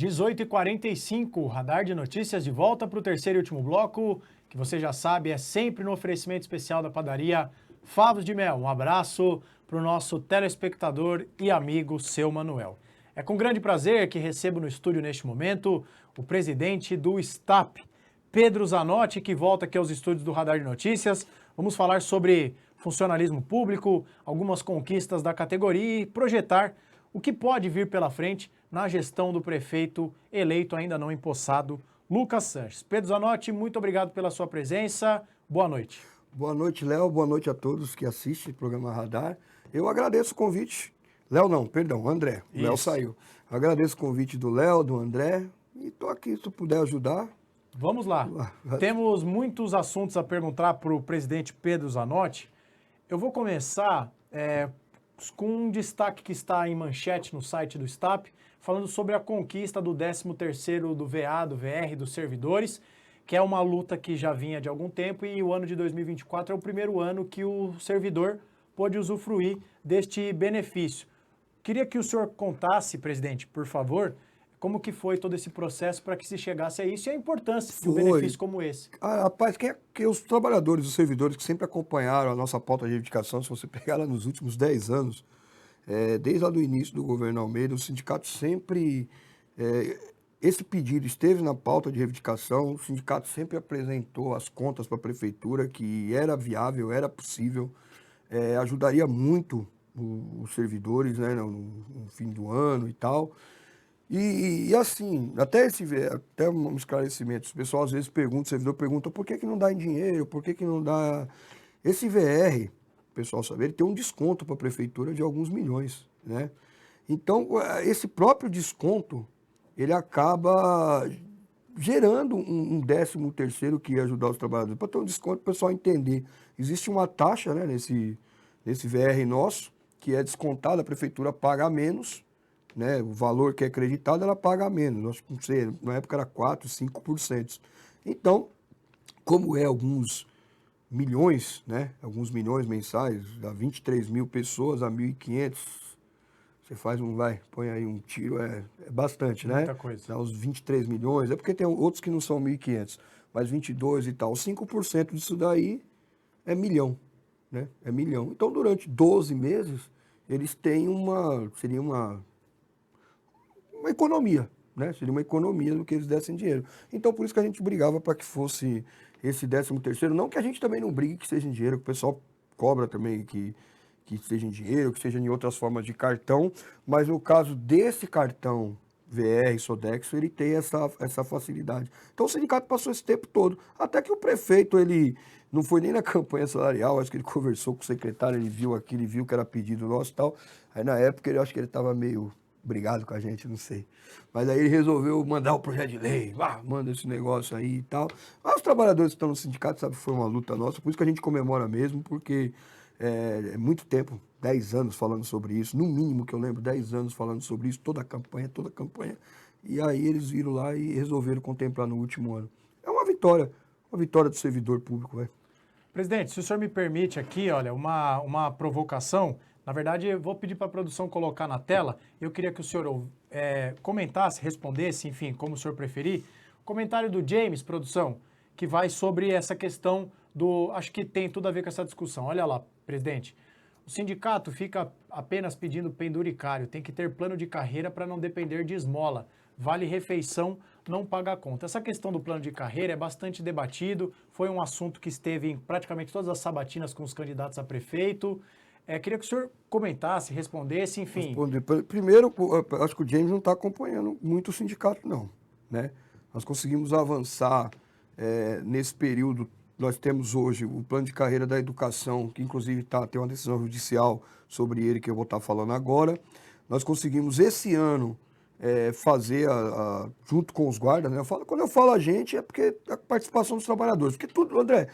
18h45, Radar de Notícias de volta para o terceiro e último bloco, que você já sabe, é sempre no oferecimento especial da padaria Favos de Mel. Um abraço para o nosso telespectador e amigo, seu Manuel. É com grande prazer que recebo no estúdio neste momento o presidente do STAP, Pedro Zanotti, que volta aqui aos estúdios do Radar de Notícias. Vamos falar sobre funcionalismo público, algumas conquistas da categoria e projetar o que pode vir pela frente na gestão do prefeito eleito, ainda não empossado, Lucas Sanches. Pedro Zanotti, muito obrigado pela sua presença. Boa noite. Boa noite, Léo. Boa noite a todos que assistem o programa Radar. Eu agradeço o convite. Léo não, perdão, André. O Léo saiu. Agradeço o convite do Léo, do André. E estou aqui, se eu puder ajudar. Vamos lá. Temos muitos assuntos a perguntar para o presidente Pedro Zanotti. Eu vou começar com um destaque que está em manchete no site do STAP, falando sobre a conquista do 13º do VA, do VR, dos servidores, que é uma luta que já vinha de algum tempo, e o ano de 2024 é o primeiro ano que o servidor pôde usufruir deste benefício. Queria que o senhor contasse, presidente, por favor, como que foi todo esse processo para que se chegasse a isso e a importância de um benefício como esse. Rapaz, que os trabalhadores, os servidores que sempre acompanharam a nossa pauta de reivindicação, se você pegar lá nos últimos 10 anos, desde lá do início do governo Almeida, o sindicato sempre, esse pedido esteve na pauta de reivindicação, o sindicato sempre apresentou as contas para a prefeitura, que era viável, era possível, ajudaria muito os servidores, né, no fim do ano e tal. E assim, até um esclarecimento, o pessoal às vezes pergunta, o servidor pergunta por que não dá em dinheiro, por que não dá... Esse VR, o pessoal sabe, ele tem um desconto para a prefeitura de alguns milhões, né? Então, esse próprio desconto, ele acaba gerando um 13º que ia ajudar os trabalhadores. Para ter um desconto, o pessoal entender. Existe uma taxa, né, nesse VR nosso, que é descontada, a prefeitura paga menos, né, o valor que é acreditado, ela paga menos. Nós, não sei, na época era 4%, 5%. Então, como alguns milhões, né, alguns milhões mensais, dá 23 mil pessoas a 1.500, você faz põe aí um tiro, é bastante, né? Muita coisa. Dá uns 23 milhões, é porque tem outros que não são 1.500, mas 22 e tal. 5% disso daí é milhão, né? É milhão. Então, durante 12 meses, eles têm seria uma economia, né? Seria uma economia do que eles dessem dinheiro. Então, por isso que a gente brigava para que fosse esse 13º, não que a gente também não brigue que seja em dinheiro, que o pessoal cobra também que seja em dinheiro, que seja em outras formas de cartão, mas no caso desse cartão VR, Sodexo, ele tem essa facilidade. Então o sindicato passou esse tempo todo, até que o prefeito, ele não foi nem na campanha salarial, acho que ele conversou com o secretário, ele viu aquilo, ele viu que era pedido nosso e tal, aí na época eu acho que ele estava meio brigado com a gente, não sei. Mas aí ele resolveu mandar o projeto de lei, manda esse negócio aí e tal. Mas os trabalhadores que estão no sindicato sabem que foi uma luta nossa, por isso que a gente comemora mesmo, porque é muito tempo, 10 anos falando sobre isso, no mínimo que eu lembro, 10 anos falando sobre isso, toda a campanha. E aí eles viram lá e resolveram contemplar no último ano. É uma vitória do servidor público, velho. Presidente, se o senhor me permite aqui, olha, uma provocação. Na verdade, eu vou pedir para a produção colocar na tela. Eu queria que o senhor comentasse, respondesse, enfim, como o senhor preferir. O comentário do James, produção, que vai sobre essa questão acho que tem tudo a ver com essa discussão. Olha lá, presidente. O sindicato fica apenas pedindo penduricário. Tem que ter plano de carreira para não depender de esmola. Vale refeição, não paga a conta. Essa questão do plano de carreira é bastante debatido. Foi um assunto que esteve em praticamente todas as sabatinas com os candidatos a prefeito. Queria que o senhor comentasse, respondesse, enfim. Primeiro, acho que o James não está acompanhando muito o sindicato, não, né? Nós conseguimos avançar nesse período. Nós temos hoje o plano de carreira da educação, que inclusive tem uma decisão judicial sobre ele, que eu vou estar falando agora. Nós conseguimos esse ano fazer, junto com os guardas, né? Quando eu falo a gente, é porque a participação dos trabalhadores. Porque tudo, André,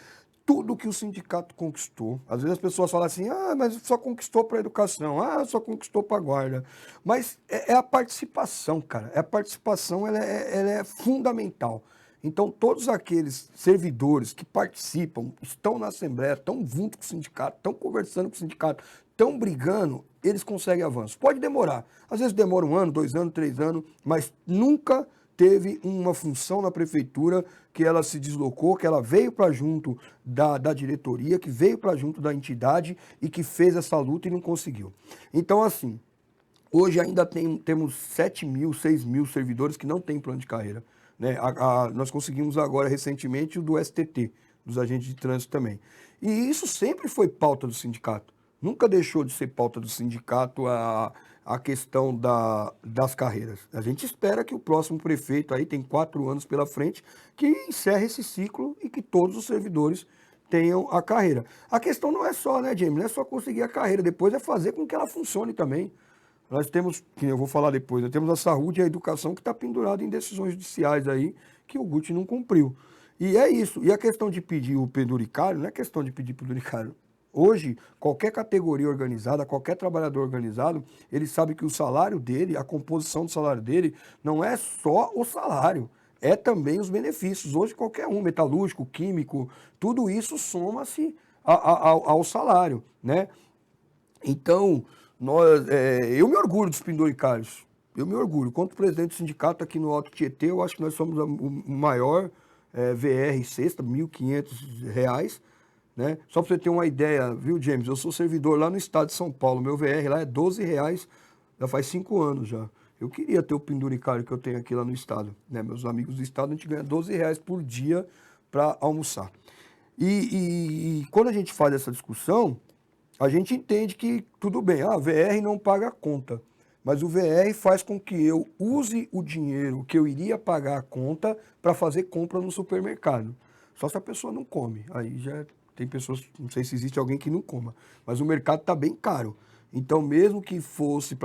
tudo que o sindicato conquistou, às vezes as pessoas falam assim, mas só conquistou para a educação, só conquistou para a guarda. Mas é a participação, cara. A participação ela é fundamental. Então, todos aqueles servidores que participam, estão na Assembleia, estão junto com o sindicato, estão conversando com o sindicato, estão brigando, eles conseguem avanço. Pode demorar. Às vezes demora 1 ano, 2 anos, 3 anos, mas nunca teve uma função na prefeitura que ela se deslocou, que ela veio para junto da diretoria, que veio para junto da entidade e que fez essa luta e não conseguiu. Então, assim, hoje ainda temos 7 mil, 6 mil servidores que não têm plano de carreira. Né? Nós conseguimos agora, recentemente, o do STT, dos agentes de trânsito também. E isso sempre foi pauta do sindicato. Nunca deixou de ser pauta do sindicato a questão das carreiras. A gente espera que o próximo prefeito, aí tem 4 anos pela frente, que encerre esse ciclo e que todos os servidores tenham a carreira. A questão não é só, né, James? Não é só conseguir a carreira, depois é fazer com que ela funcione também. Nós temos, que eu vou falar depois, nós temos a saúde e a educação que está pendurada em decisões judiciais aí, que o Guti não cumpriu. E é isso. E a questão de pedir o penduricário, não é questão de pedir penduricário. Hoje, qualquer categoria organizada, qualquer trabalhador organizado, ele sabe que o salário dele, a composição do salário dele, não é só o salário, é também os benefícios. Hoje, qualquer um, metalúrgico, químico, tudo isso soma-se ao salário, né? Então, eu me orgulho dos penduricários. Eu me orgulho. Quanto presidente do sindicato aqui no Alto Tietê, eu acho que nós somos o maior VR sexta, R$ 1.500, né? Só para você ter uma ideia, viu, James? Eu sou servidor lá no estado de São Paulo. Meu VR lá é R$ 12, já faz 5 anos já. Eu queria ter o penduricário que eu tenho aqui lá no estado. Né? Meus amigos do estado, a gente ganha R$ 12 por dia para almoçar. E quando a gente faz essa discussão, a gente entende que tudo bem, a VR não paga a conta. Mas o VR faz com que eu use o dinheiro que eu iria pagar a conta para fazer compra no supermercado. Só se a pessoa não come. Aí já tem pessoas, não sei se existe alguém que não coma. Mas o mercado está bem caro. Então, mesmo que fosse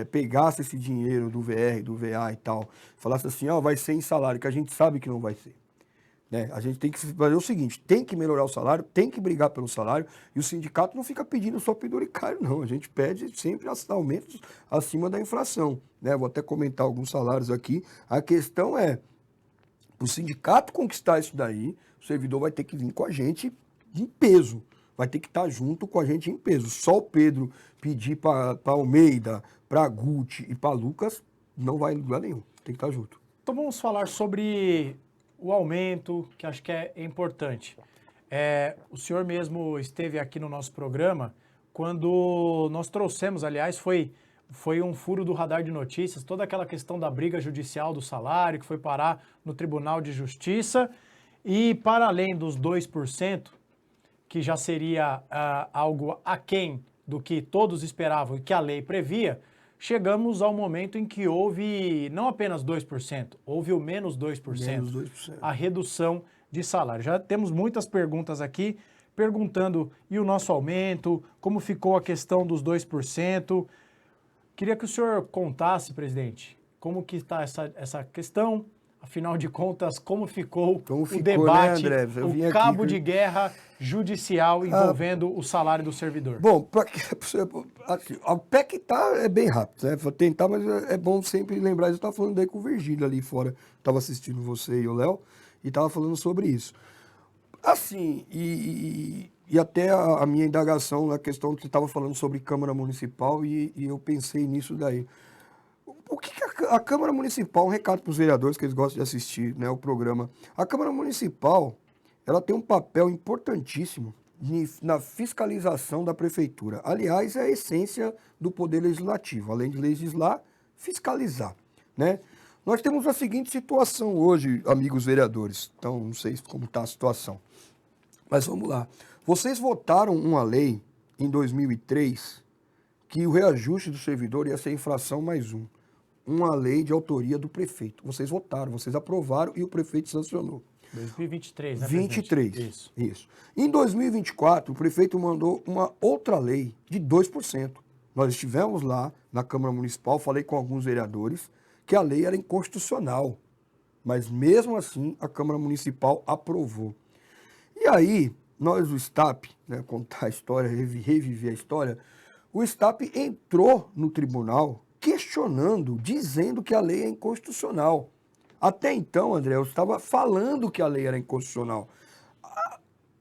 pegasse esse dinheiro do VR, do VA e tal, falasse assim, ó, vai ser em salário, que a gente sabe que não vai ser. Né? A gente tem que fazer o seguinte, tem que melhorar o salário, tem que brigar pelo salário, e o sindicato não fica pedindo só penduricário, não. A gente pede sempre aumentos acima da inflação. Né? Vou até comentar alguns salários aqui. A questão é, para o sindicato conquistar isso daí, o servidor vai ter que vir com a gente em peso. Vai ter que estar junto com a gente em peso. Só o Pedro pedir para Almeida, para Guti e para Lucas, não vai em lugar nenhum. Tem que estar junto. Então vamos falar sobre o aumento, que acho que é importante. O senhor mesmo esteve aqui no nosso programa quando nós trouxemos, aliás, foi um furo do radar de notícias, toda aquela questão da briga judicial do salário, que foi parar no Tribunal de Justiça, e para além dos 2%, que já seria algo aquém do que todos esperavam e que a lei previa, chegamos ao momento em que houve não apenas 2%, houve o menos 2%, Menos 2%. a redução de salário. Já temos muitas perguntas aqui, perguntando, e o nosso aumento, como ficou a questão dos 2%. Queria que o senhor contasse, presidente, como que está essa questão, afinal de contas, como ficou o debate, né, André? o cabo de guerra judicial envolvendo o salário do servidor. Bom, assim, a PEC é bem rápido, né? Vou tentar, mas é bom sempre lembrar. Eu estava falando daí com o Virgílio ali fora, estava assistindo você e o Léo, e estava falando sobre isso. Assim, e até a minha indagação na questão que você estava falando sobre Câmara Municipal, e eu pensei nisso daí. O que a Câmara Municipal, um recado para os vereadores que eles gostam de assistir, né, o programa. A Câmara Municipal, ela tem um papel importantíssimo na fiscalização da prefeitura. Aliás, é a essência do poder legislativo, além de legislar, fiscalizar, né? Nós temos a seguinte situação hoje, amigos vereadores. Então, não sei como está a situação, mas vamos lá. Vocês votaram uma lei em 2003 que o reajuste do servidor ia ser inflação mais um. Uma lei de autoria do prefeito. Vocês votaram, vocês aprovaram e o prefeito sancionou. 2023, né, 23, isso. Em 2024, o prefeito mandou uma outra lei de 2%. Nós estivemos lá na Câmara Municipal, falei com alguns vereadores, que a lei era inconstitucional. Mas mesmo assim, a Câmara Municipal aprovou. E aí, nós, o STAP, né, contar a história, reviver a história, o STAP entrou no tribunal questionando, dizendo que a lei é inconstitucional. Até então, André, eu estava falando que a lei era inconstitucional.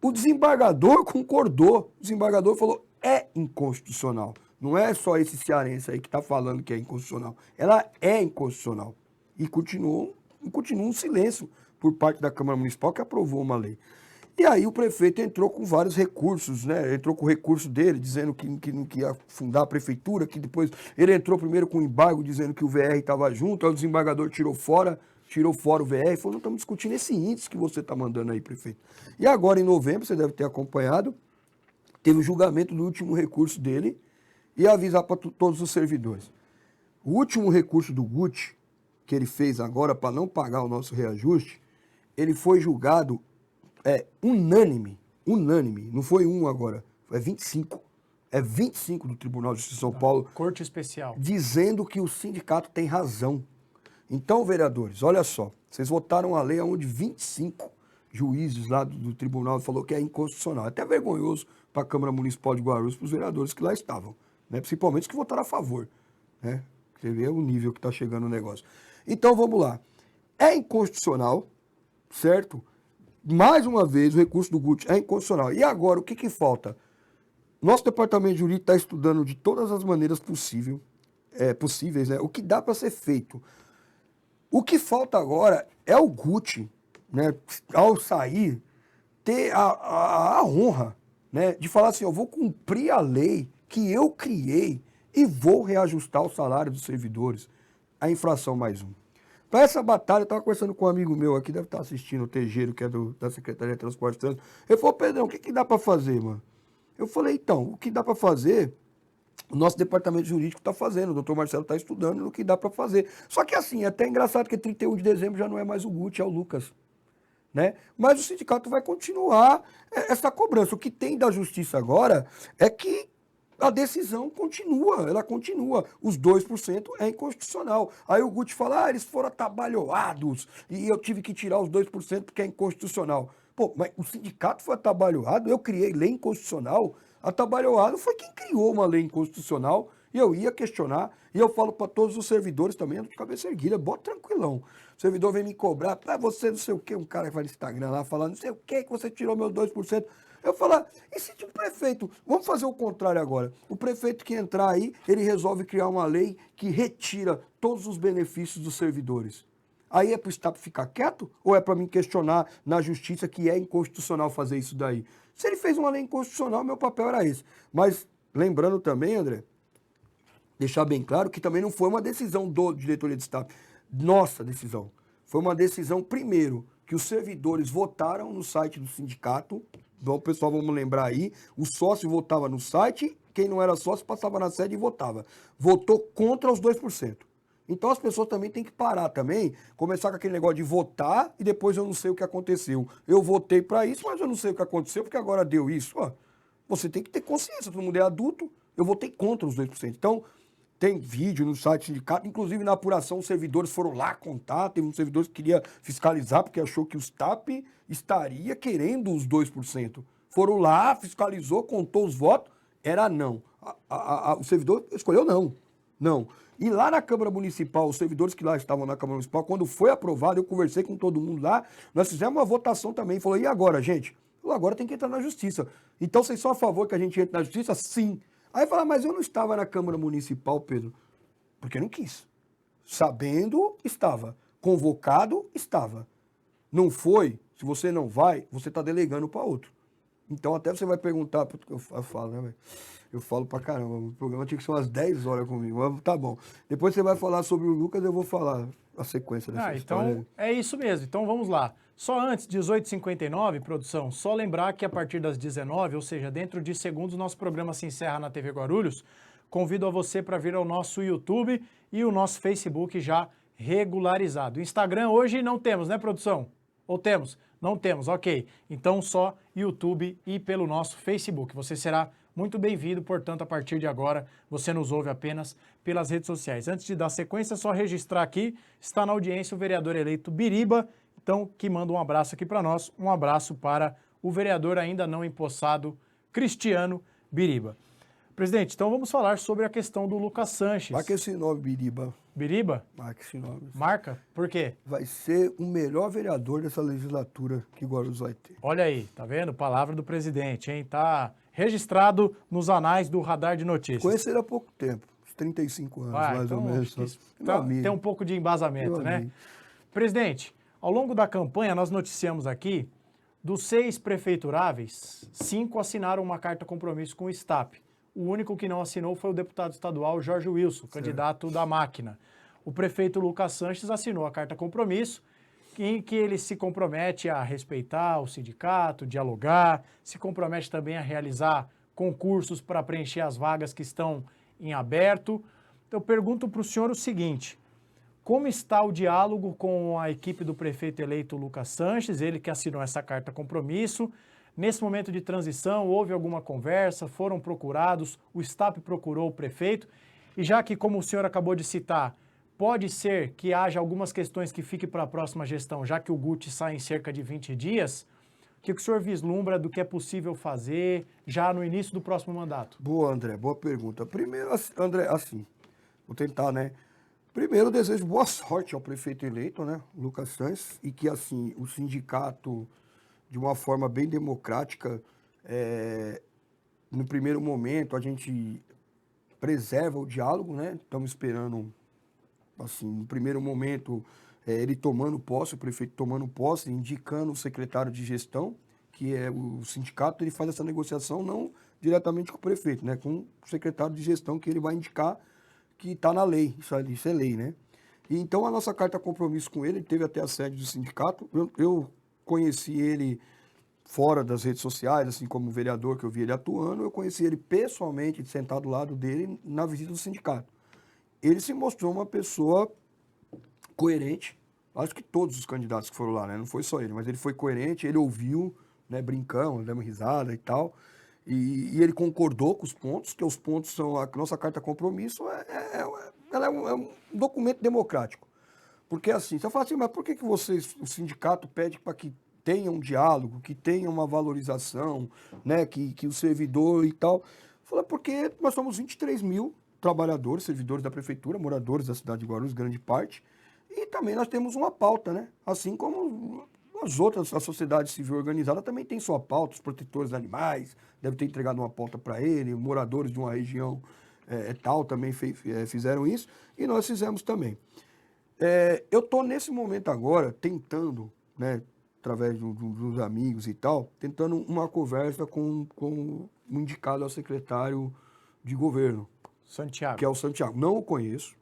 O desembargador concordou. O desembargador falou, é inconstitucional. Não é só esse cearense aí que está falando que é inconstitucional. Ela é inconstitucional. E continua um silêncio por parte da Câmara Municipal que aprovou uma lei. E aí o prefeito entrou com vários recursos, né? Entrou com o recurso dele, dizendo que não ia fundar a prefeitura, que depois ele entrou primeiro com o embargo, dizendo que o VR estava junto, aí o desembargador tirou fora o VR e falou, não estamos discutindo esse índice que você está mandando aí, prefeito. E agora, em novembro, você deve ter acompanhado, teve o julgamento do último recurso dele e avisar para todos os servidores. O último recurso do Guti, que ele fez agora para não pagar o nosso reajuste, ele foi julgado unânime, não foi um agora, é 25. É 25 do Tribunal de Justiça de São Paulo. Corte Especial. Dizendo que o sindicato tem razão. Então, vereadores, olha só, vocês votaram a lei onde 25 juízes lá do tribunal falou que é inconstitucional. É até vergonhoso para a Câmara Municipal de Guarulhos, para os vereadores que lá estavam, né? Principalmente os que votaram a favor. Né? Você vê o nível que está chegando o negócio. Então, vamos lá. É inconstitucional, certo? Mais uma vez, o recurso do Guti é inconstitucional. E agora, o que falta? Nosso departamento jurídico está estudando de todas as maneiras possíveis, né? O que dá para ser feito. O que falta agora é o Guti, né, ao sair, ter a honra, né, de falar assim, eu vou cumprir a lei que eu criei e vou reajustar o salário dos servidores. A infração mais um. Para essa batalha, eu estava conversando com um amigo meu aqui, deve estar assistindo, o Tejeiro, que é da Secretaria de Transporte e Trânsito. Ele falou, Pedrão, o que dá para fazer, mano? Eu falei, então, o que dá para fazer, o nosso departamento jurídico está fazendo, o doutor Marcelo está estudando no que dá para fazer. Só que assim, é até engraçado que 31 de dezembro já não é mais o Guti, é o Lucas. Né? Mas o sindicato vai continuar essa cobrança. O que tem da justiça agora é que a decisão continua, ela continua. Os 2% é inconstitucional. Aí o Guti fala, eles foram atabalhoados e eu tive que tirar os 2% porque é inconstitucional. Pô, mas o sindicato foi atabalhoado, eu criei lei inconstitucional. Atabalhoado foi quem criou uma lei inconstitucional e eu ia questionar. E eu falo para todos os servidores também, de cabeça erguida, bota tranquilão. O servidor vem me cobrar, você não sei o quê, um cara que vai no Instagram lá falando, não sei o quê, que você tirou meus 2%. Eu falo, esse tipo de prefeito, vamos fazer o contrário agora. O prefeito que entrar aí, ele resolve criar uma lei que retira todos os benefícios dos servidores. Aí é para o Estado ficar quieto ou é para mim questionar na justiça que é inconstitucional fazer isso daí? Se ele fez uma lei inconstitucional, meu papel era esse. Mas lembrando também, André, deixar bem claro que também não foi uma decisão do diretoria de Estado. Nossa decisão. Foi uma decisão, primeiro, que os servidores votaram no site do sindicato. Então, pessoal, vamos lembrar aí, o sócio votava no site, quem não era sócio passava na sede e votava. Votou contra os 2%. Então as pessoas também têm que parar também, começar com aquele negócio de votar e depois eu não sei o que aconteceu. Eu votei para isso, mas eu não sei o que aconteceu porque agora deu isso. Ó, você tem que ter consciência, todo mundo é adulto, eu votei contra os 2%. Então, tem vídeo no site do sindicato, inclusive na apuração os servidores foram lá contar, teve um servidor que queria fiscalizar porque achou que o STAP estaria querendo os 2%. Foram lá, fiscalizou, contou os votos, era não. O servidor escolheu não. Não. E lá na Câmara Municipal, os servidores que lá estavam na Câmara Municipal, quando foi aprovado, eu conversei com todo mundo lá, nós fizemos uma votação também, falou, e agora, gente? Falou, agora tem que entrar na Justiça. Então, vocês são a favor que a gente entre na Justiça? Sim. Aí fala, mas eu não estava na Câmara Municipal, Pedro, porque não quis. Sabendo, estava. Convocado, estava. Não foi, se você não vai, você está delegando para outro. Então até você vai perguntar, eu falo, né, velho? Eu falo pra caramba, o programa tinha que ser umas 10 horas comigo, mas tá bom. Depois você vai falar sobre o Lucas, eu vou falar a sequência dessa história. Então é isso mesmo, então vamos lá. Só antes, 18h59, produção, só lembrar que a partir das 19h, ou seja, dentro de segundos, nosso programa se encerra na TV Guarulhos. Convido a você para vir ao nosso YouTube e o nosso Facebook já regularizado. Instagram hoje não temos, né, produção? Ou temos? Não temos, ok. Então só YouTube e pelo nosso Facebook. Você será muito bem-vindo, portanto, a partir de agora, você nos ouve apenas pelas redes sociais. Antes de dar sequência, só registrar aqui, está na audiência o vereador eleito Biriba, então, que manda um abraço aqui para nós, um abraço para o vereador ainda não empossado, Cristiano Biriba. Presidente, então vamos falar sobre a questão do Lucas Sanches. Marca esse nome, Biriba. Biriba? Marca esse nome. Marca? Por quê? Vai ser o melhor vereador dessa legislatura que Guarulhos vai ter. Olha aí, tá vendo? Palavra do presidente, hein? Tá registrado nos anais do Radar de Notícias. Conheci ele há pouco tempo, uns 35 anos, mais então, ou menos. Tem um pouco de embasamento, Meu né? amigo. Presidente, ao longo da campanha, nós noticiamos aqui, dos 6 prefeituráveis, 5 assinaram uma carta compromisso com o STAP. O único que não assinou foi o deputado estadual Jorge Wilson, candidato da máquina. O prefeito Lucas Sanches assinou a carta compromisso, em que ele se compromete a respeitar o sindicato, dialogar, se compromete também a realizar concursos para preencher as vagas que estão em aberto. Então, eu pergunto para o senhor o seguinte: como está o diálogo com a equipe do prefeito eleito Lucas Sanches, ele que assinou essa carta compromisso? Nesse momento de transição, houve alguma conversa? Foram procurados? O STAP procurou o prefeito? E já que, como o senhor acabou de citar, pode ser que haja algumas questões que fiquem para a próxima gestão, já que o Guti sai em cerca de 20 dias, o que o senhor vislumbra do que é possível fazer já no início do próximo mandato? Boa, André, boa pergunta. Primeiro, André, assim, vou tentar, né? Primeiro, eu desejo boa sorte ao prefeito eleito, né, Lucas Sanches, e que, assim, o sindicato, de uma forma bem democrática, no primeiro momento, a gente preserva o diálogo, né? Estamos esperando, assim, no primeiro momento, ele tomando posse, o prefeito tomando posse, indicando o secretário de gestão, que é o sindicato, ele faz essa negociação não diretamente com o prefeito, né? Com o secretário de gestão, que ele vai indicar, que está na lei, isso é lei, né? E então a nossa carta compromisso com ele teve até a sede do sindicato. Eu conheci ele fora das redes sociais, assim como vereador que eu vi ele atuando, eu conheci ele pessoalmente, sentado ao lado dele na visita do sindicato. Ele se mostrou uma pessoa coerente, acho que todos os candidatos que foram lá, né? Não foi só ele, mas ele foi coerente, ele ouviu, né? Brincamos, demos risada e tal. E ele concordou com os pontos, que os pontos são a nossa carta compromisso, ela é um documento democrático. Porque assim, você fala assim, mas por que vocês, o sindicato pede para que tenha um diálogo, que tenha uma valorização, né, que o servidor e tal? Fala, porque nós somos 23 mil trabalhadores, servidores da prefeitura, moradores da cidade de Guarulhos, grande parte, e também nós temos uma pauta, né? Assim como as outras, a sociedade civil organizada também tem sua pauta, os protetores de animais, deve ter entregado uma pauta para ele, moradores de uma região tal também fizeram isso, e nós fizemos também. Eu estou nesse momento agora tentando, né, através dos amigos e tal, tentando uma conversa com o indicado ao secretário de governo, Santiago. que é o Santiago. Não o conheço,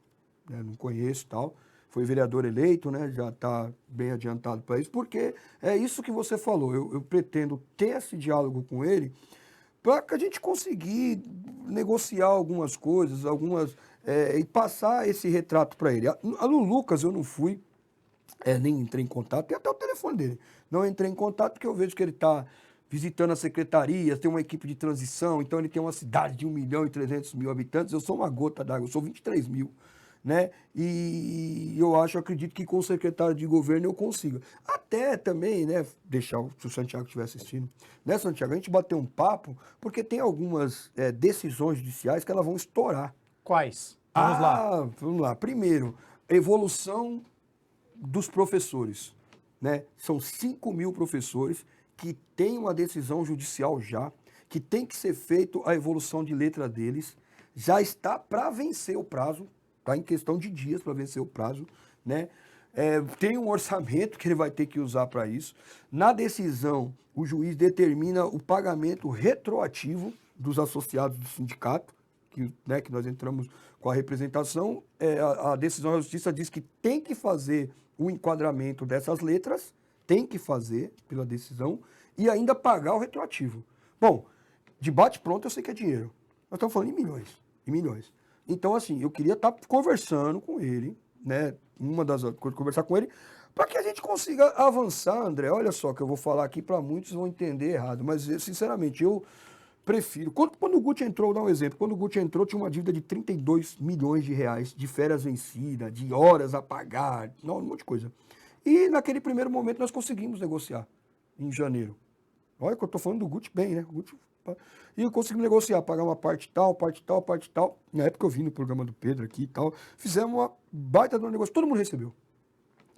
né, não conheço e tal. Foi vereador eleito, né, já está bem adiantado para isso, porque é isso que você falou. Eu pretendo ter esse diálogo com ele para que a gente conseguir negociar algumas coisas, e passar esse retrato para ele. No Lucas eu não fui, nem entrei em contato, tem até o telefone dele. Não entrei em contato porque eu vejo que ele está visitando as secretarias, tem uma equipe de transição, então ele tem uma cidade de 1.300.000 habitantes, eu sou uma gota d'água, eu sou 23 mil. Né? E eu acredito que com o secretário de governo eu consiga. Até também, né, se o Santiago estiver assistindo, né, Santiago, a gente bater um papo, porque tem algumas decisões judiciais que elas vão estourar. Quais? Vamos lá. Vamos lá. Primeiro, evolução dos professores, né? São 5 mil professores que têm uma decisão judicial já, que tem que ser feito a evolução de letra deles, já está para vencer o prazo, está em questão de dias para vencer o prazo, né? Tem um orçamento que ele vai ter que usar para isso. Na decisão, o juiz determina o pagamento retroativo dos associados do sindicato, que nós entramos com a representação. A decisão da justiça diz que tem que fazer o enquadramento dessas letras, tem que fazer pela decisão, e ainda pagar o retroativo. Bom, de bate-pronto eu sei que é dinheiro. Nós estamos falando em milhões, em milhões. Então, assim, eu queria estar conversando com ele, né? Uma das coisas, conversar com ele, para que a gente consiga avançar, André. Olha só, que eu vou falar aqui para muitos vão entender errado, mas, sinceramente, eu prefiro. Quando o Guti entrou, vou dar um exemplo. Quando o Guti entrou, tinha uma dívida de 32 milhões de reais, de férias vencidas, de horas a pagar, um monte de coisa. E naquele primeiro momento nós conseguimos negociar, em janeiro. Olha que eu estou falando do Guti bem, né? E eu consegui negociar, pagar uma parte tal, parte tal, parte tal. Na época eu vim no programa do Pedro aqui e tal. Fizemos uma baita de um negócio, todo mundo recebeu.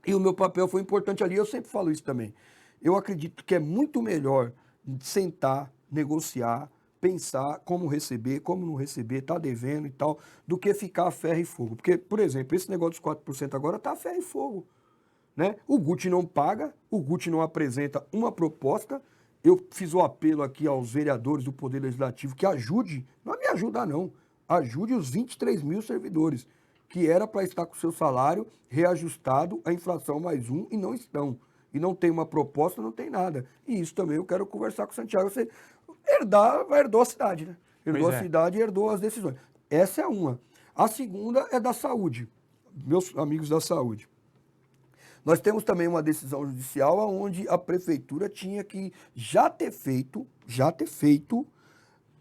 E o meu papel foi importante ali, eu sempre falo isso também. Eu acredito que é muito melhor sentar, negociar, pensar como receber, como não receber, tá devendo e tal, do que ficar a ferro e fogo. Porque, por exemplo, esse negócio dos 4% agora tá a ferro e fogo, né? O Guti não paga, o Guti não apresenta uma proposta. Eu fiz o apelo aqui aos vereadores do Poder Legislativo que ajude, não me ajuda não, ajude os 23 mil servidores, que era para estar com o seu salário reajustado à inflação mais um e não estão. E não tem uma proposta, não tem nada. E isso também eu quero conversar com o Santiago. Você herdou a cidade, né? Herdou Pois a é. cidade e herdou as decisões. Essa é uma. A segunda é da saúde. Meus amigos da saúde. Nós temos também uma decisão judicial onde a prefeitura tinha que já ter feito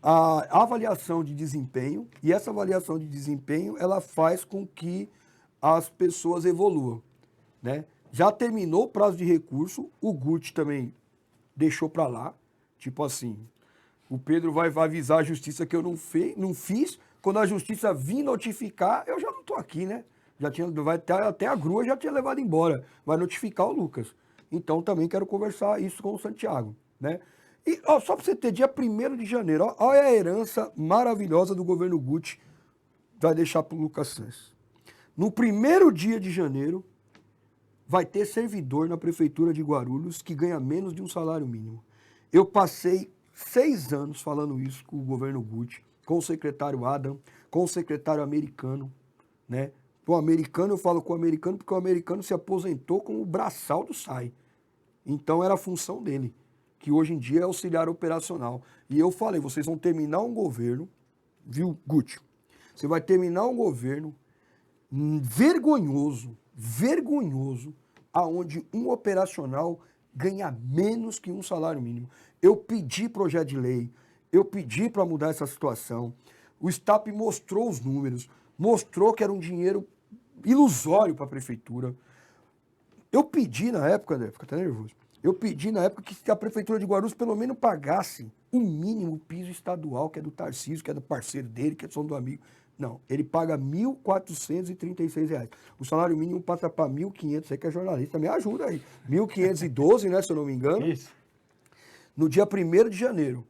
a avaliação de desempenho, e essa avaliação de desempenho ela faz com que as pessoas evoluam, né? Já terminou o prazo de recurso, o Guti também deixou para lá, tipo assim, o Pedro vai avisar a justiça que eu não fiz, quando a justiça vir notificar, eu já não estou aqui, né? Até a grua já tinha levado embora, vai notificar o Lucas. Então também quero conversar isso com o Santiago, né? E ó, só para você ter, dia 1º de janeiro, ó, olha a herança maravilhosa do governo Guti, vai deixar para o Lucas Santos. No primeiro dia de janeiro, vai ter servidor na prefeitura de Guarulhos que ganha menos de um salário mínimo. Eu passei 6 anos falando isso com o governo Guti, com o secretário Adam, com o secretário americano, né? O americano, eu falo com o americano porque o americano se aposentou com o braçal do SAI. Então era a função dele, que hoje em dia é auxiliar operacional. E eu falei, vocês vão terminar um governo, viu, Guti? Você vai terminar um governo vergonhoso, aonde um operacional ganha menos que um salário mínimo. Eu pedi projeto de lei, eu pedi para mudar essa situação. O STAP mostrou os números, mostrou que era um dinheiro ilusório para a prefeitura. Eu pedi na época, André, fica até nervoso. Eu pedi na época que a prefeitura de Guarulhos pelo menos pagasse o mínimo piso estadual, que é do Tarcísio, que é do parceiro dele, que é som do amigo. Não, ele paga R$ 1.436. O salário mínimo passa para 1.500, você que é jornalista, me ajuda aí. 1.512, né, se eu não me engano. Isso. No dia 1º de janeiro,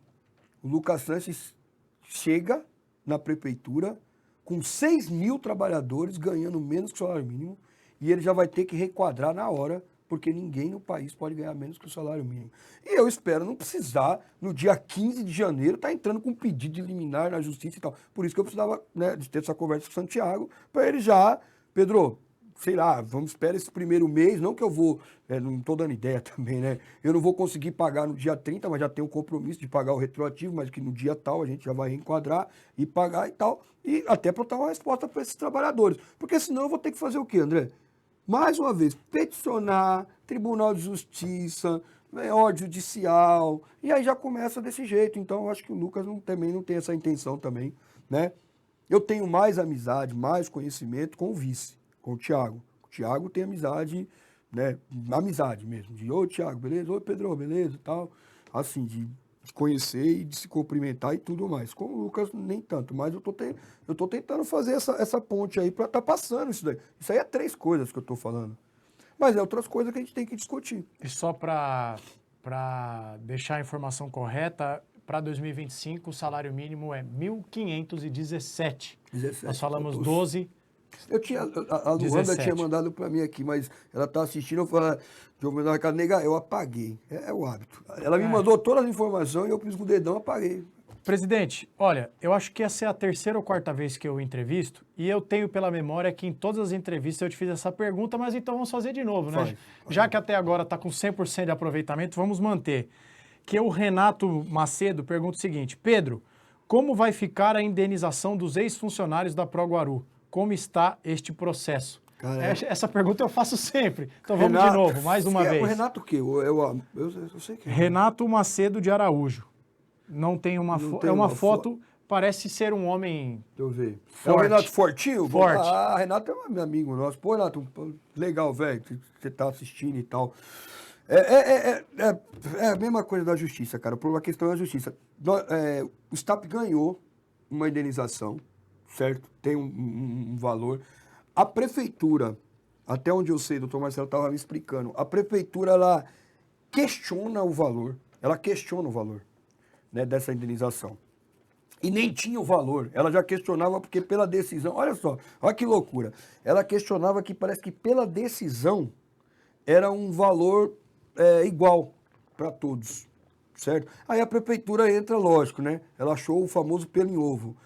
o Lucas Sanches chega na prefeitura com 6 mil trabalhadores ganhando menos que o salário mínimo e ele já vai ter que requadrar na hora, porque ninguém no país pode ganhar menos que o salário mínimo. E eu espero não precisar, no dia 15 de janeiro, estar entrando com um pedido de liminar na justiça e tal. Por isso que eu precisava, né, de ter essa conversa com o Santiago, para ele já, Pedro, sei lá, vamos esperar esse primeiro mês, não que eu vou, não estou dando ideia também, né? Eu não vou conseguir pagar no dia 30, mas já tenho o compromisso de pagar o retroativo, mas que no dia tal a gente já vai reenquadrar e pagar e tal, e até para dar uma resposta para esses trabalhadores. Porque senão eu vou ter que fazer o quê, André? Mais uma vez, peticionar, Tribunal de Justiça, ordem judicial, e aí já começa desse jeito. Então, eu acho que o Lucas também não tem essa intenção também, né? Eu tenho mais amizade, mais conhecimento com o vice, com o Thiago. O Thiago tem amizade, né? Amizade mesmo, de oi, Thiago, beleza? Oi, Pedro, beleza? E tal. Assim, de conhecer e de se cumprimentar e tudo mais. Com o Lucas, nem tanto, mas eu tô tentando fazer essa ponte aí para estar passando isso daí. Isso aí é 3 coisas que eu tô falando. Mas é outras coisas que a gente tem que discutir. E só para deixar a informação correta, para 2025 o salário mínimo é 1.517. 17. Nós falamos 12. Eu tinha, a Luanda 17. tinha mandado para mim aqui, mas ela tá assistindo, eu falei, João Menor Ricardo, nega, eu apaguei. É o hábito. Ela me mandou todas as informações e eu fiz com o dedão, apaguei. Presidente, olha, eu acho que essa é a 3ª ou 4ª vez que eu entrevisto e eu tenho pela memória que em todas as entrevistas eu te fiz essa pergunta, mas então vamos fazer de novo, né? Faz. Já que até agora está com 100% de aproveitamento, vamos manter. Que o Renato Macedo pergunta o seguinte: Pedro, como vai ficar a indenização dos ex-funcionários da Proguaru? Como está este processo? Cara, Essa pergunta eu faço sempre. Então vamos de novo, mais uma vez. O Renato o quê? Eu sei que é. Renato Macedo de Araújo. Não tem uma Não foto. tem É uma uma foto, parece ser um homem. Deixa eu ver. É Forte. o Renato Fortinho? Forte. Ah, Renato é meu amigo nosso. Pô, Renato, legal, velho, que você tá assistindo e tal. É a mesma coisa da justiça, cara. A questão é a justiça. O STAP ganhou uma indenização, certo? Tem um valor. A prefeitura, até onde eu sei, o doutor Marcelo estava me explicando, a prefeitura, ela questiona o valor, né, dessa indenização. E nem tinha o valor. Ela já questionava porque pela decisão... Olha só, olha que loucura. Ela questionava que parece que pela decisão era um valor igual para todos, certo? Aí a prefeitura entra, lógico, né? Ela achou o famoso pelo em ovo.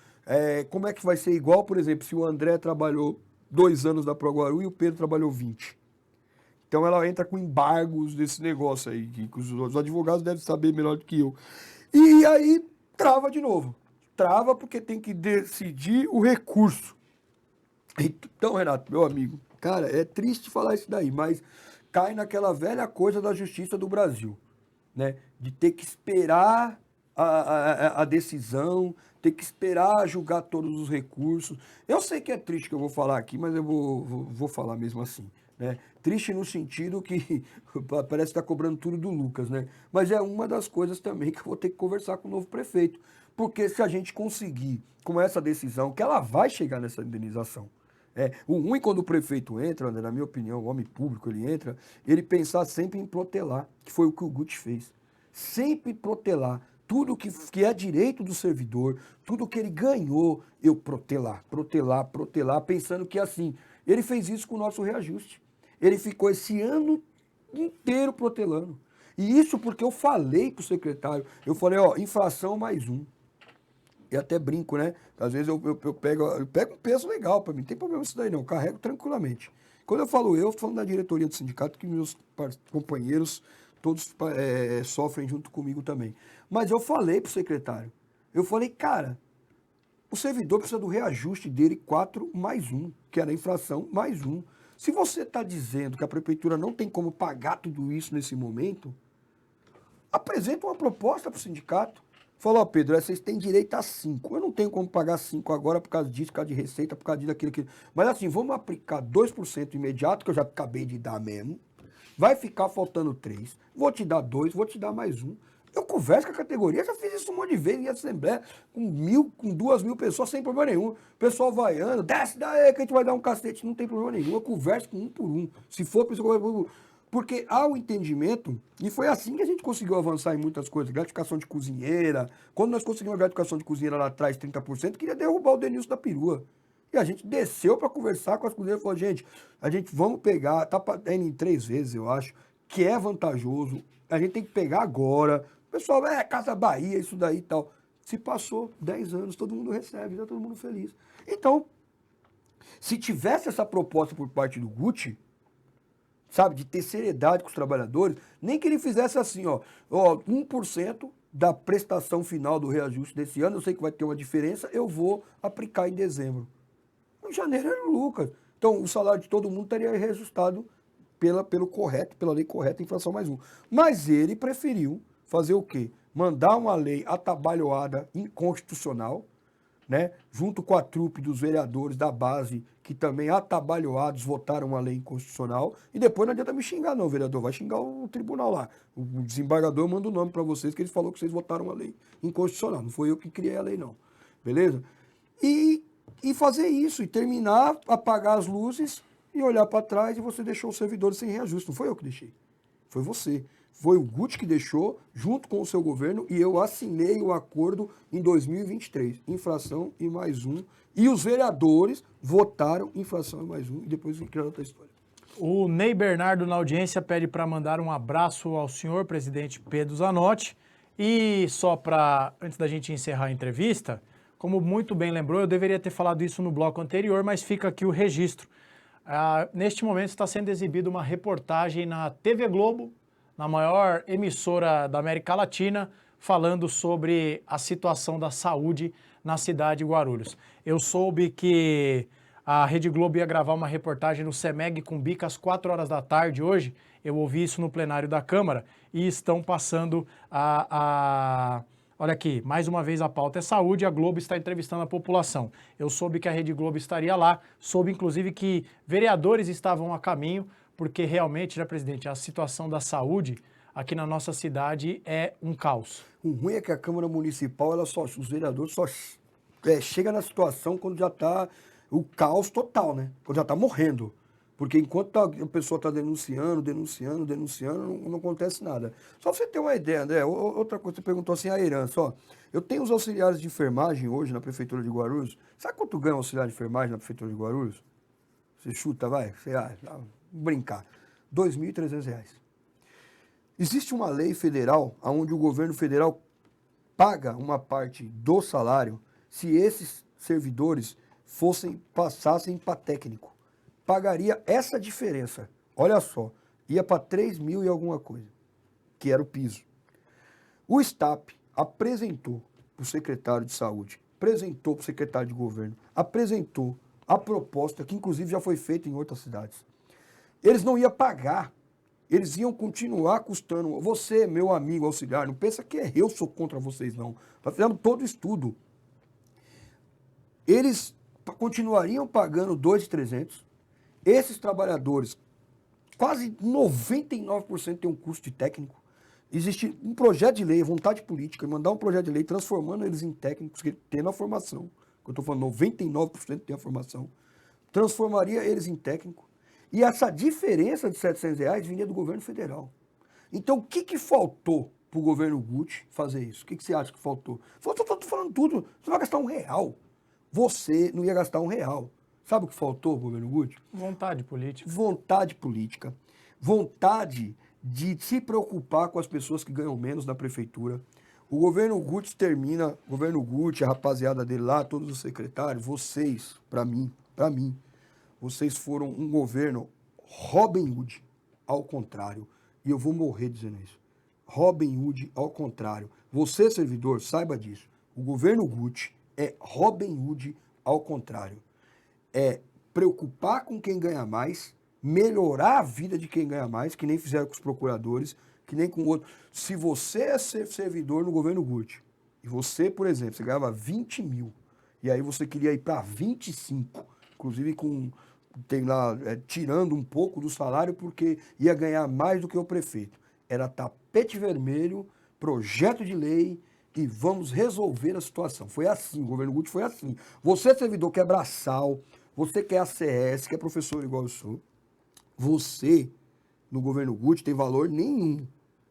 Como é que vai ser igual, por exemplo, se o André trabalhou 2 anos da Proguaru e o Pedro trabalhou 20? Então ela entra com embargos desse negócio aí, que os advogados devem saber melhor do que eu. E aí trava de novo. Trava porque tem que decidir o recurso. Então, Renato, meu amigo, cara, é triste falar isso daí, mas cai naquela velha coisa da justiça do Brasil, né? De ter que esperar a decisão, ter que esperar julgar todos os recursos. Eu sei que é triste que eu vou falar aqui, mas eu vou falar mesmo assim, né? Triste no sentido que parece que está cobrando tudo do Lucas, né? Mas é uma das coisas também que eu vou ter que conversar com o novo prefeito. Porque se a gente conseguir, com essa decisão, que ela vai chegar nessa indenização. O ruim quando o prefeito entra, né, na minha opinião, o homem público, ele entra, ele pensar sempre em protelar, que foi o que o Guti fez. Sempre protelar. Tudo que é direito do servidor, tudo que ele ganhou, eu protelar, protelar, protelar, pensando que assim, ele fez isso com o nosso reajuste. Ele ficou esse ano inteiro protelando. E isso porque eu falei pro secretário, eu falei, ó, inflação mais um. E até brinco, né? Às vezes eu pego um peso legal para mim, não tem problema isso daí não, eu carrego tranquilamente. Quando eu falo eu, estou falando da diretoria do sindicato, que meus companheiros todos sofrem junto comigo também. Mas eu falei pro secretário, eu falei, cara, o servidor precisa do reajuste dele 4 mais 1, que era a inflação mais 1. Se você está dizendo que a prefeitura não tem como pagar tudo isso nesse momento, apresenta uma proposta para o sindicato. Falou, ó, Pedro, vocês têm direito a 5. Eu não tenho como pagar 5 agora por causa disso, por causa de receita, por causa disso, daquilo. Mas assim, vamos aplicar 2% imediato, que eu já acabei de dar mesmo. Vai ficar faltando 3. Vou te dar 2, vou te dar mais 1. Eu converso com a categoria, já fiz isso um monte de vezes em assembleia, com 2.000 pessoas, sem problema nenhum. O pessoal vaiando, desce daí que a gente vai dar um cacete, não tem problema nenhum. Eu converso com um por um. Se for, porque há o entendimento, e foi assim que a gente conseguiu avançar em muitas coisas. Gratificação de cozinheira. Quando nós conseguimos a gratificação de cozinheira lá atrás, 30%, queria derrubar o Denilson da perua. E a gente desceu para conversar com as cozinheiras e falou, gente, a gente vamos pegar, tá indo em 3 vezes, eu acho, que é vantajoso. A gente tem que pegar agora. O pessoal, Casa Bahia, isso daí e tal. Se passou 10 anos, todo mundo recebe, tá todo mundo feliz. Então, se tivesse essa proposta por parte do Guti, sabe, de ter seriedade com os trabalhadores, nem que ele fizesse assim, ó 1% da prestação final do reajuste desse ano, eu sei que vai ter uma diferença, eu vou aplicar em dezembro. Em janeiro era o Lucas. Então, o salário de todo mundo estaria reajustado pela lei correta, inflação mais 1. Mas ele preferiu fazer o quê? Mandar uma lei atabalhoada, inconstitucional, né? Junto com a trupe dos vereadores da base, que também atabalhoados votaram uma lei inconstitucional, e depois não adianta me xingar não, vereador, vai xingar o tribunal lá. O desembargador manda o nome para vocês, que ele falou que vocês votaram uma lei inconstitucional, não foi eu que criei a lei não, beleza? E fazer isso, e terminar, apagar as luzes, e olhar para trás, e você deixou os servidores sem reajuste, não foi eu que deixei, foi você. Foi o Guti que deixou, junto com o seu governo, e eu assinei o acordo em 2023. Inflação e mais 1. E os vereadores votaram inflação e mais 1, e depois criaram outra história. O Ney Bernardo, na audiência, pede para mandar um abraço ao senhor presidente Pedro Zanotti. E só para, antes da gente encerrar a entrevista, como muito bem lembrou, eu deveria ter falado isso no bloco anterior, mas fica aqui o registro. Neste momento está sendo exibida uma reportagem na TV Globo, na maior emissora da América Latina, falando sobre a situação da saúde na cidade de Guarulhos. Eu soube que a Rede Globo ia gravar uma reportagem no CEMEG com Bica às 4 horas da tarde hoje. Eu ouvi isso no plenário da Câmara e estão passando Olha aqui, mais uma vez a pauta é saúde, a Globo está entrevistando a população. Eu soube que a Rede Globo estaria lá, soube inclusive que vereadores estavam a caminho, porque realmente, né, presidente, a situação da saúde aqui na nossa cidade é um caos. O ruim é que a Câmara Municipal, os vereadores só chega na situação quando já está o caos total, né? Quando já está morrendo. Porque enquanto a pessoa está denunciando, não acontece nada. Só para você ter uma ideia, André, outra coisa, você perguntou assim, a herança, ó. Eu tenho os auxiliares de enfermagem hoje na Prefeitura de Guarulhos. Sabe quanto ganha um auxiliar de enfermagem na Prefeitura de Guarulhos? Você chuta, vai? Vamos brincar. R$ 2.300. Existe uma lei federal onde o governo federal paga uma parte do salário se esses servidores passassem para técnico. Pagaria essa diferença. Olha só, ia para 3 mil e alguma coisa, que era o piso. O STAP apresentou para o secretário de saúde, apresentou para o secretário de governo, apresentou a proposta, que inclusive já foi feita em outras cidades. Eles não iam pagar, eles iam continuar custando. Você, meu amigo auxiliar, não pensa que eu sou contra vocês, não. Nós fizemos todo o estudo. Eles continuariam pagando 2.300. Esses trabalhadores, quase 99% tem um custo de técnico. Existe um projeto de lei, vontade política, mandar um projeto de lei transformando eles em técnicos, tendo a formação. Eu estou falando, 99% tem a formação. Transformaria eles em técnico. E essa diferença de R$ 700 vinha do governo federal. Então, o que faltou para o governo Guti fazer isso? O que você acha que faltou? Estou falando tudo. Você vai gastar R$ 1. Você não ia gastar R$ 1. Sabe o que faltou, governo Guti? Vontade política. Vontade política. Vontade de se preocupar com as pessoas que ganham menos na prefeitura. O governo Guti termina, o governo Guti, a rapaziada dele lá, todos os secretários, vocês, para mim, vocês foram um governo Robin Hood, ao contrário. E eu vou morrer dizendo isso. Robin Hood, ao contrário. Você, servidor, saiba disso. O governo Guti é Robin Hood, ao contrário. É preocupar com quem ganha mais, melhorar a vida de quem ganha mais, que nem fizeram com os procuradores, que nem com o outro. Se você é servidor no governo Guti, e você, por exemplo, você ganhava 20 mil, e aí você queria ir para 25, inclusive tem lá, tirando um pouco do salário, porque ia ganhar mais do que o prefeito. Era tapete vermelho, projeto de lei, e vamos resolver a situação. Foi assim, o governo Guti foi assim. Você, servidor, que é braçal, você que é ACS, que é professor igual eu sou, você, no governo Guti, tem valor nenhum.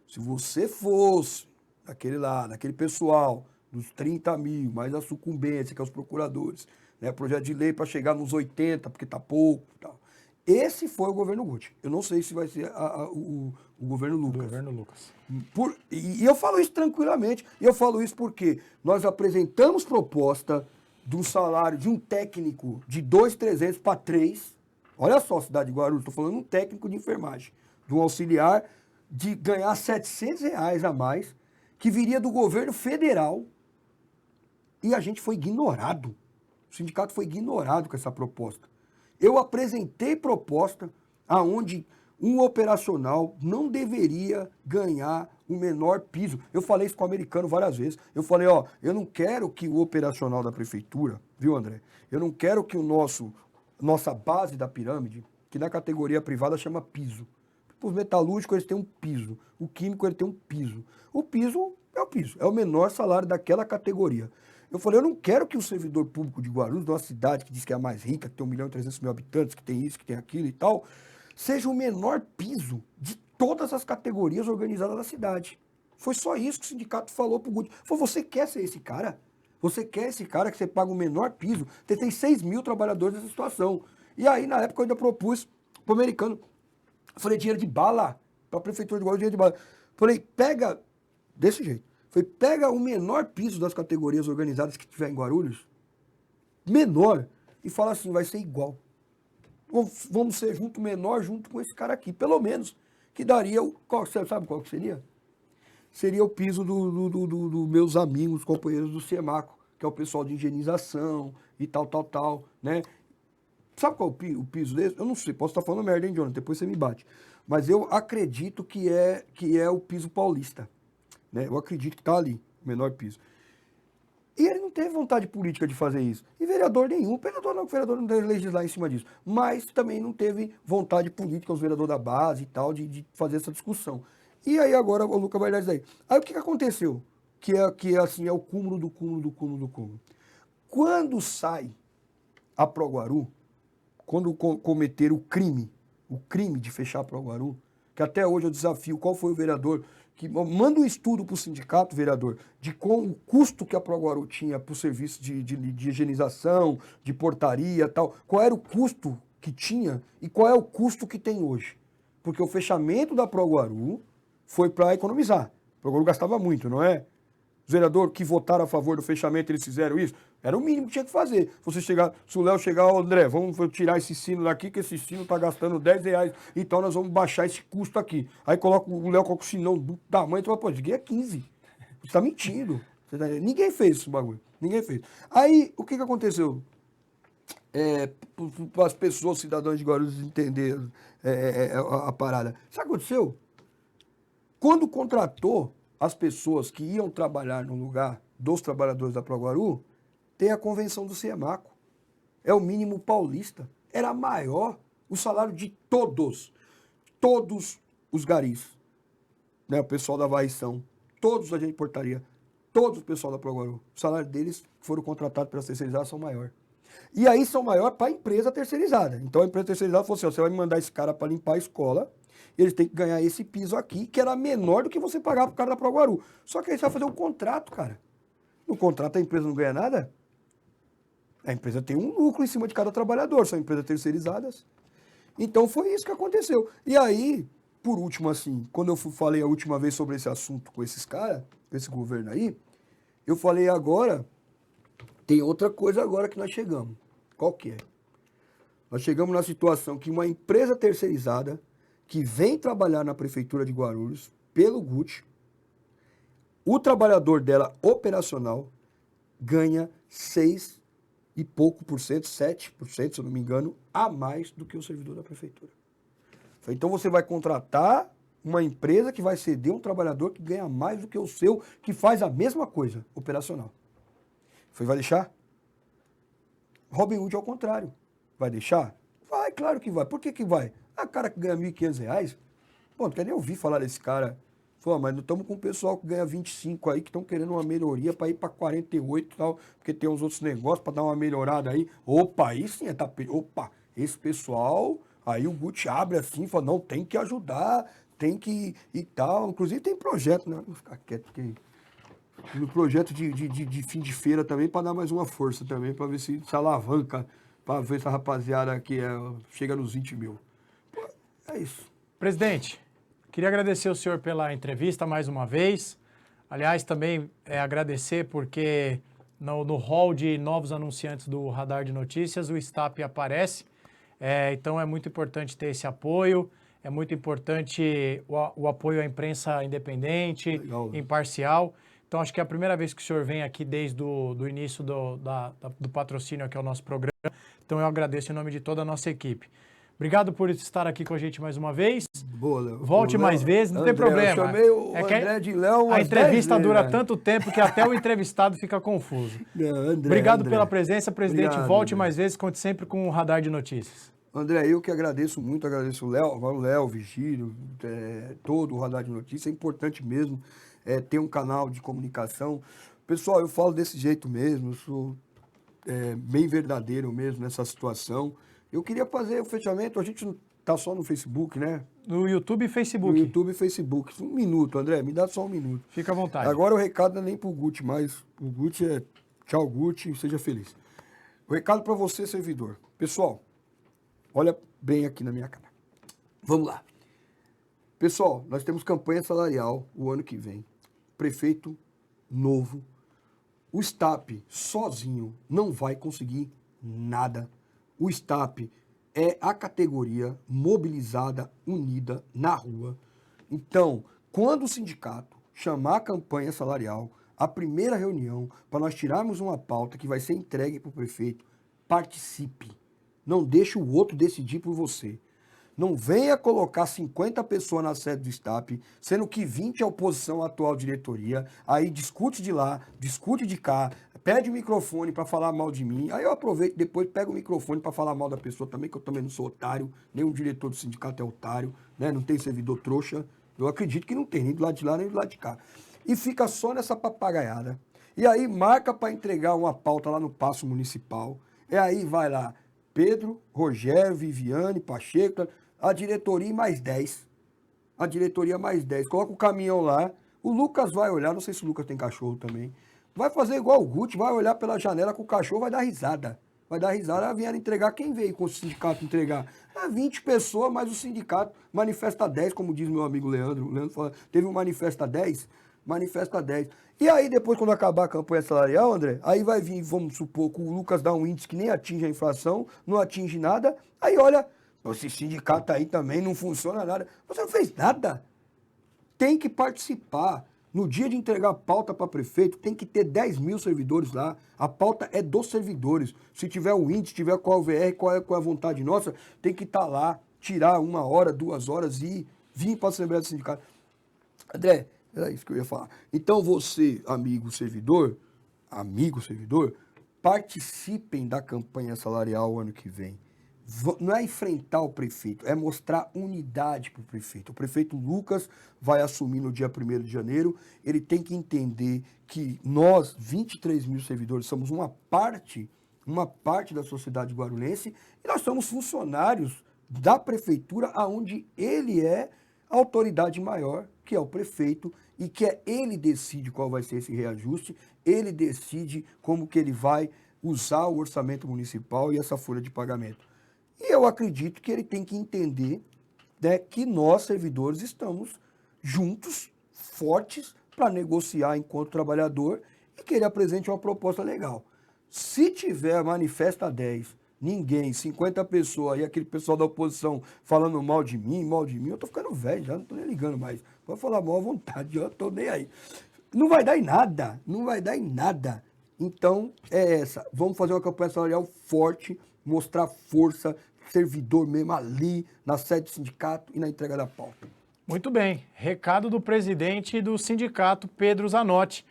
Se você fosse daquele pessoal, dos 30 mil, mais a sucumbência, que é os procuradores, né, projeto de lei para chegar nos 80, porque está pouco e tal. Esse foi o governo Guti. Eu não sei se vai ser o governo Lucas. O governo Lucas. E eu falo isso tranquilamente. E eu falo isso porque nós apresentamos proposta de um salário de um técnico de 2.300 para 3. Olha só, cidade de Guarulhos, estou falando um técnico de enfermagem, de um auxiliar de ganhar R$ 700 a mais, que viria do governo federal. E a gente foi ignorado. O sindicato foi ignorado com essa proposta. Eu apresentei proposta aonde um operacional não deveria ganhar o menor piso. Eu falei isso com o americano várias vezes. Eu falei, ó, eu não quero que o operacional da prefeitura, viu, André? Eu não quero que nossa base da pirâmide, que na categoria privada chama piso. Os metalúrgicos, eles têm um piso. O químico, ele tem um piso. O piso, é o menor salário daquela categoria. Eu falei, eu não quero que o servidor público de Guarulhos, de uma cidade que diz que é a mais rica, que tem 1.300.000 habitantes, que tem isso, que tem aquilo e tal, seja o menor piso de todas as categorias organizadas da cidade. Foi só isso que o sindicato falou pro Guti. Falou, você quer ser esse cara? Você quer esse cara que você paga o menor piso? Você tem 6 mil trabalhadores nessa situação. E aí, na época, eu ainda propus pro americano. Falei, dinheiro de bala, para a prefeitura de Guarulhos, dinheiro de bala. Falei, pega, desse jeito. Falei, pega o menor piso das categorias organizadas que tiver em Guarulhos, menor, e fala assim, vai ser igual. Vamos ser menor junto com esse cara aqui, pelo menos, que daria, sabe qual que seria? Seria o piso dos meus amigos, companheiros do CEMACO, que é o pessoal de higienização e tal, né? Sabe qual é o piso desse? Eu não sei, posso estar falando merda, hein, Jonathan? Depois você me bate. Mas eu acredito que é o piso paulista. Né? Eu acredito que está ali, o menor piso. E ele não teve vontade política de fazer isso. E vereador nenhum, vereador não deve legislar em cima disso. Mas também não teve vontade política, os vereadores da base e tal, de fazer essa discussão. E aí agora o Lucas vai dar isso aí. Aí o que aconteceu? Que é o cúmulo do cúmulo do cúmulo do cúmulo. Quando sai a Proguaru, quando cometeram o crime de fechar a Proguaru, que até hoje eu desafio qual foi o vereador que manda um estudo para o sindicato, vereador, de como o custo que a Proguaru tinha para o serviço de higienização, de portaria e tal, qual era o custo que tinha e qual é o custo que tem hoje. Porque o fechamento da Proguaru foi para economizar. A Proguaru gastava muito, não é? Os vereadores que votaram a favor do fechamento, eles fizeram isso? Era o mínimo que tinha que fazer. Se o Léo chegar, André, vamos tirar esse sino daqui, que esse sino está gastando R$10, então nós vamos baixar esse custo aqui. Aí o Léo coloca o sinão do tamanho, tu fala, pô, ninguém é 15. Você está mentindo. Ninguém fez esse bagulho. Ninguém fez. Aí, o que aconteceu? Para as pessoas, cidadãos de Guarulhos, entenderem a parada. Sabe o que aconteceu? Quando contratou as pessoas que iam trabalhar no lugar dos trabalhadores da Proguaru, tem a convenção do CIEMACO. É o mínimo paulista. Era maior o salário de todos os garis. Né? O pessoal da varrição, todos os agentes de portaria, todos o pessoal da Proguaru. O salário deles, que foram contratados pelas terceirizadas, são maior. E aí são maior para a empresa terceirizada. Então a empresa terceirizada falou assim, ó, você vai me mandar esse cara para limpar a escola, eles têm que ganhar esse piso aqui, que era menor do que você pagar pro cara da Proguaru. Só que aí você vai fazer um contrato, cara. No contrato a empresa não ganha nada. A empresa tem um lucro em cima de cada trabalhador, são empresas terceirizadas. Então foi isso que aconteceu. E aí, por último, assim, quando eu falei a última vez sobre esse assunto com esses caras, com esse governo aí, eu falei agora, tem outra coisa agora que nós chegamos. Qual que é? Nós chegamos na situação que uma empresa terceirizada que vem trabalhar na Prefeitura de Guarulhos, pelo GUT, o trabalhador dela operacional ganha 6 e pouco por cento, 7%, se eu não me engano, a mais do que o servidor da Prefeitura. Então você vai contratar uma empresa que vai ceder um trabalhador que ganha mais do que o seu, que faz a mesma coisa, operacional. Vai deixar? Robin Hood ao contrário. Vai deixar? Vai, claro que vai. Por que vai? Ah, cara que ganha R$1.500, pô, não quer nem ouvir falar desse cara. Pô, mas não estamos com o pessoal que ganha 25 aí, que estão querendo uma melhoria para ir para 48 e tal, porque tem uns outros negócios para dar uma melhorada aí. Opa, aí sim é tapete. Opa, esse pessoal, aí o Guti abre assim, fala, não, tem que ajudar, tem que e tal. Inclusive tem projeto, né? Vou ficar quieto, porque no projeto de fim de feira também, para dar mais uma força também, para ver se alavanca, para ver se a rapaziada aqui chega nos 20 mil. É isso. Presidente, queria agradecer o senhor pela entrevista mais uma vez. Aliás, também agradecer porque no hall de novos anunciantes do Radar de Notícias, o STAP aparece. Então é muito importante ter esse apoio. É muito importante o apoio à imprensa independente, legal, imparcial. Então acho que é a primeira vez que o senhor vem aqui desde o início do patrocínio aqui ao nosso programa. Então eu agradeço em nome de toda a nossa equipe. Obrigado por estar aqui com a gente mais uma vez. Boa, Léo. Volte mais vezes, não tem problema. Eu chamei o André de Léo umas a entrevista 10 dura vezes, tanto tempo que até o entrevistado fica confuso. Não, Obrigado pela presença, presidente. Obrigado, volte André. mais vezes, conte sempre com o Radar de Notícias. André, eu que agradeço muito, agradeço o Léo, o Vigílio, todo o Radar de Notícias. É importante mesmo ter um canal de comunicação. Pessoal, eu falo desse jeito mesmo, eu sou bem verdadeiro mesmo nessa situação. Eu queria fazer o fechamento, a gente não tá só no Facebook, né? No YouTube e Facebook. No YouTube e Facebook. Um minuto, André, me dá só um minuto. Fica à vontade. Agora o recado não é nem pro Guti, mas o Guti é tchau, Guti, seja feliz. O recado para você, servidor. Pessoal, olha bem aqui na minha cara. Vamos lá. Pessoal, nós temos campanha salarial o ano que vem. Prefeito novo. O STAP sozinho não vai conseguir nada. O STAP é a categoria mobilizada, unida na rua. Então, quando o sindicato chamar a campanha salarial, a primeira reunião, para nós tirarmos uma pauta que vai ser entregue para o prefeito, participe. Não deixe o outro decidir por você. Não venha colocar 50 pessoas na sede do STAP, sendo que 20 é a oposição à atual diretoria, aí discute de lá, discute de cá, pede o microfone para falar mal de mim, aí eu aproveito depois, pego o microfone para falar mal da pessoa também, que eu também não sou otário, nenhum diretor do sindicato é otário, né? Não tem servidor trouxa, eu acredito que não tem, nem do lado de lá, nem do lado de cá. E fica só nessa papagaiada. E aí marca para entregar uma pauta lá no Paço Municipal, e aí vai lá, Pedro, Rogério, Viviane, Pacheco, a diretoria e mais 10. A diretoria mais 10. Coloca o caminhão lá. O Lucas vai olhar, não sei se o Lucas tem cachorro também. Vai fazer igual o Guti, vai olhar pela janela com o cachorro, vai dar risada. Vai dar risada, vieram entregar. Quem veio com o sindicato entregar? 20 pessoas, mais o sindicato. Manifesta 10, como diz meu amigo Leandro. O Leandro fala, teve um manifesta 10? Manifesta 10. E aí, depois, quando acabar a campanha salarial, André, aí vai vir, vamos supor, que o Lucas dá um índice que nem atinge a inflação, não atinge nada. Aí, olha, esse sindicato aí também não funciona nada. Você não fez nada. Tem que participar. No dia de entregar a pauta para prefeito, tem que ter 10 mil servidores lá. A pauta é dos servidores. Se tiver o índice, tiver qual é o VR, qual é a vontade nossa, tem que estar lá, tirar 1 hora, 2 horas e vir para a Assembleia do Sindicato. André, era isso que eu ia falar. Então você, amigo servidor, participem da campanha salarial ano que vem. Não é enfrentar o prefeito, é mostrar unidade para o prefeito. O prefeito Lucas vai assumir no dia 1º de janeiro. Ele tem que entender que nós, 23 mil servidores, somos uma parte da sociedade guarulhense e nós somos funcionários da prefeitura, aonde ele é a autoridade maior, que é o prefeito, e que ele decide qual vai ser esse reajuste, ele decide como que ele vai usar o orçamento municipal e essa folha de pagamento. E eu acredito que ele tem que entender, né, que nós, servidores, estamos juntos, fortes, para negociar enquanto trabalhador e que ele apresente uma proposta legal. Se tiver manifesta 10, ninguém, 50 pessoas e aquele pessoal da oposição falando mal de mim, eu tô ficando velho, já não tô nem ligando mais. Pode falar mal à vontade, eu tô nem aí. Não vai dar em nada, não vai dar em nada. Então, é essa. Vamos fazer uma campanha salarial forte, mostrar força, servidor mesmo ali, na sede do sindicato e na entrega da pauta. Muito bem. Recado do presidente do sindicato, Pedro Zanotti,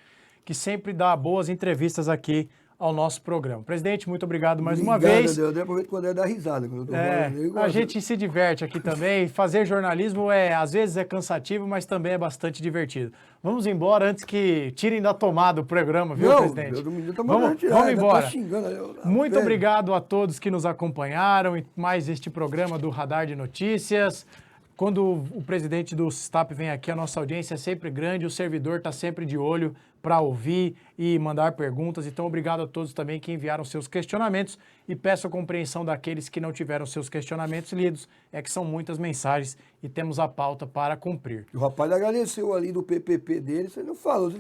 que sempre dá boas entrevistas aqui ao nosso programa. Presidente, muito obrigado mais uma vez. Eu aproveito quando é dar risada. Quando eu tô a gente se diverte aqui também. Fazer jornalismo às vezes é cansativo, mas também é bastante divertido. Vamos embora antes que tirem da tomada o programa, viu, presidente? Vamos embora. Muito obrigado a todos que nos acompanharam em mais este programa do Radar de Notícias. Quando o presidente do STAP vem aqui, a nossa audiência é sempre grande, o servidor está sempre de olho para ouvir e mandar perguntas. Então, obrigado a todos também que enviaram seus questionamentos e peço a compreensão daqueles que não tiveram seus questionamentos lidos, é que são muitas mensagens e temos a pauta para cumprir. O rapaz agradeceu ali do PPP dele, você não falou. Você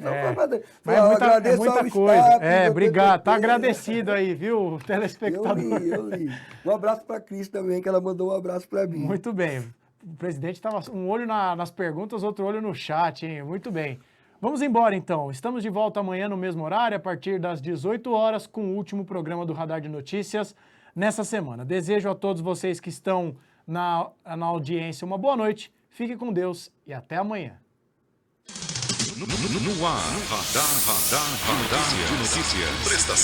mas é muita coisa. Obrigado. Está agradecido aí, viu, telespectador? Eu li. Um abraço para a Cris também, que ela mandou um abraço para mim. Muito bem. O presidente estava um olho nas perguntas, outro olho no chat, hein? Muito bem. Vamos embora, então. Estamos de volta amanhã no mesmo horário, a partir das 18 horas, com o último programa do Radar de Notícias nessa semana. Desejo a todos vocês que estão na audiência uma boa noite, fique com Deus e até amanhã. No ar, Radar de Notícias.